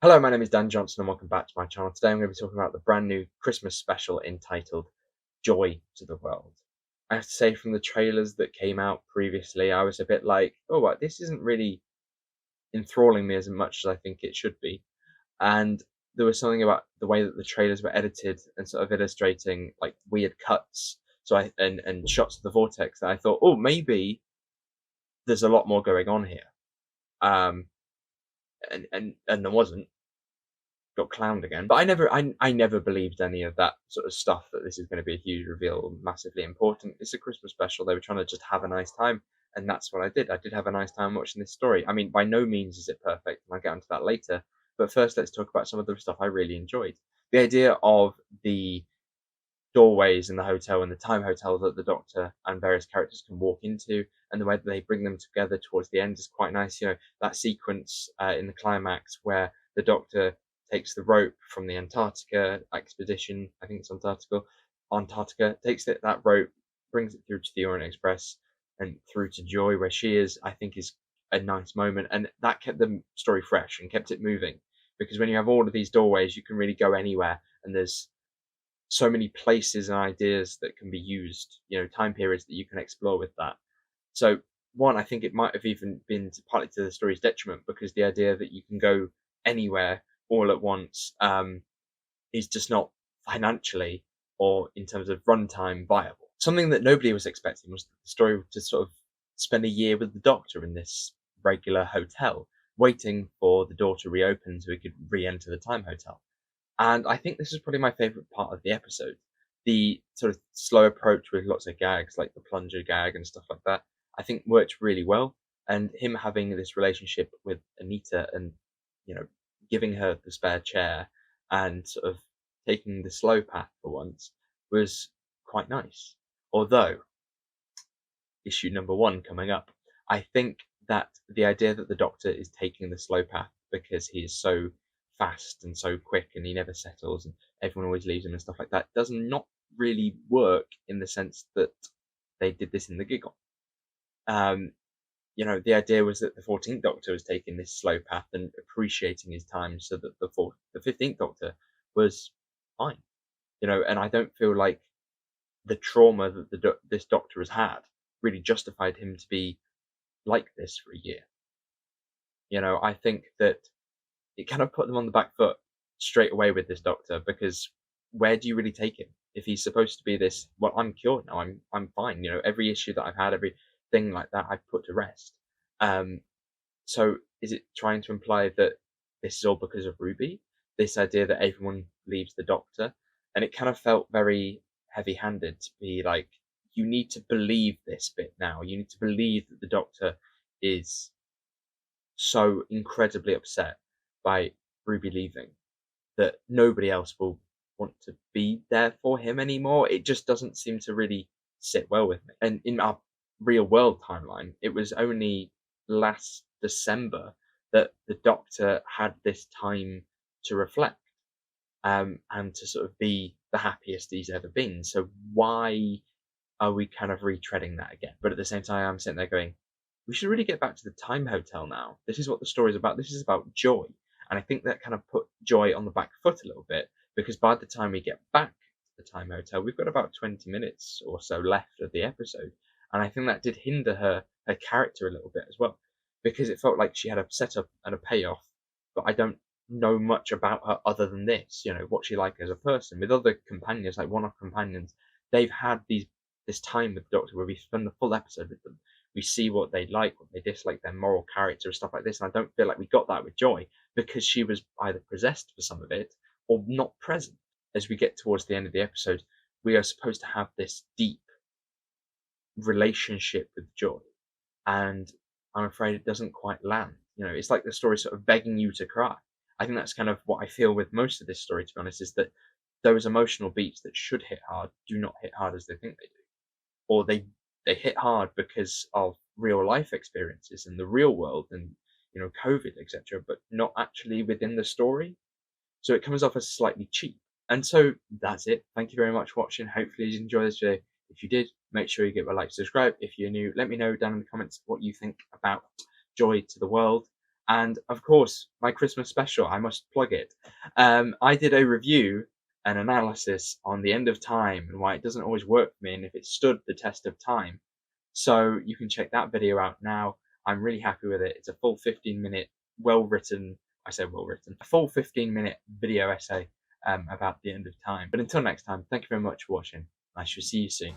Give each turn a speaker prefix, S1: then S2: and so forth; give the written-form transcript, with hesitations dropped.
S1: Hello, my name is Dan Johnson and welcome back to my channel. Today I'm going to be talking about the brand new Christmas special entitled Joy to the World. I have to say, from the trailers that came out previously, I was a bit like, oh, this isn't really enthralling me as much as I think it should be. And there was something about the way that the trailers were edited and sort of illustrating like weird cuts and shots of the vortex that I thought, oh, maybe there's a lot more going on here. Um, and there wasn't. Got clowned again. But I never believed any of that sort of stuff that this is going to be a huge reveal, massively important. It's a Christmas special. They were trying to just have a nice time, and that's what I did. I did have a nice time watching this story. I mean, by no means is it perfect, and I'll get onto that later. But first, let's talk about some of the stuff I really enjoyed. The idea of the doorways in the hotel and the time hotel that the Doctor and various characters can walk into, and the way that they bring them together towards the end is quite nice. You know, that sequence in the climax where the Doctor takes the rope from the Antarctica expedition, I think it's Antarctica, takes that rope, brings it through to the Orient Express and through to Joy where she is, I think is a nice moment. And that kept the story fresh and kept it moving. Because when you have all of these doorways, you can really go anywhere, and there's so many places and ideas that can be used, time periods that you can explore with that. So one, I think it might have even been partly to the story's detriment, because the idea that you can go anywhere all at once is just not financially or in terms of runtime viable. Something that nobody was expecting was the story to sort of spend a year with the Doctor in this regular hotel, waiting for the door to reopen so he could re-enter the time hotel. And I think this is probably my favorite part of the episode. The sort of slow approach with lots of gags, like the plunger gag and stuff like that, I think worked really well. And him having this relationship with Anita and, you know, giving her the spare chair and sort of taking the slow path for once was quite nice. Although, issue number one coming up, I think that the idea that the Doctor is taking the slow path because he is so fast and so quick and he never settles and everyone always leaves him and stuff like that does not really work in the sense that they did this in the giggle. Um, the idea was that the 14th Doctor was taking this slow path and appreciating his time so that the 15th Doctor was fine. And I don't feel like the trauma that this Doctor has had really justified him to be like this for a year. I think that it kind of put them on the back foot straight away with this Doctor, because where do you really take him if he's supposed to be this? Well, I'm cured now. I'm fine. Every issue that I've had, everything like that, I've put to rest. So is it trying to imply that this is all because of Ruby? This idea that everyone leaves the Doctor, and it kind of felt very heavy-handed to be like, you need to believe this bit now. You need to believe that the Doctor is so incredibly upset by Ruby leaving that nobody else will want to be there for him anymore. It just doesn't seem to really sit well with me. And in our real world timeline, it was only last December that the Doctor had this time to reflect, and to sort of be the happiest he's ever been. So why are we kind of retreading that again? But at the same time, I'm sitting there going, we should really get back to the time hotel now. This is what the story is about. This is about Joy. And I think that kind of put Joy on the back foot a little bit, because by the time we get back to the time hotel, we've got about 20 minutes or so left of the episode. And I think that did hinder her character a little bit as well, because it felt like she had a setup and a payoff, but I don't know much about her other than this, what she like as a person. With other companions, like one-off companions, they've had this time with the Doctor where we spend the full episode with them. We see what they like, what they dislike, their moral character, stuff like this. And I don't feel like we got that with Joy, because she was either possessed for some of it or not present. As we get towards the end of the episode, we are supposed to have this deep relationship with Joy, and I'm afraid it doesn't quite land. It's like the story sort of begging you to cry. I think that's kind of what I feel with most of this story, to be honest, is that those emotional beats that should hit hard do not hit hard as they think they do, or they hit hard because of real life experiences in the real world and COVID, etc., but not actually within the story. So it comes off as slightly cheap. And so that's it. Thank you very much for watching. Hopefully you enjoyed this video. If you did, make sure you give it a like, subscribe. If you're new, let me know down in the comments what you think about Joy to the World. And of course, my Christmas special, I must plug it. I did a review, an analysis on the end of time and why it doesn't always work for me and if it stood the test of time. So you can check that video out now. I'm really happy with it. It's a full 15-minute, well written, I say well written, a full 15-minute video essay about the end of time. But until next time, thank you very much for watching. I shall see you soon.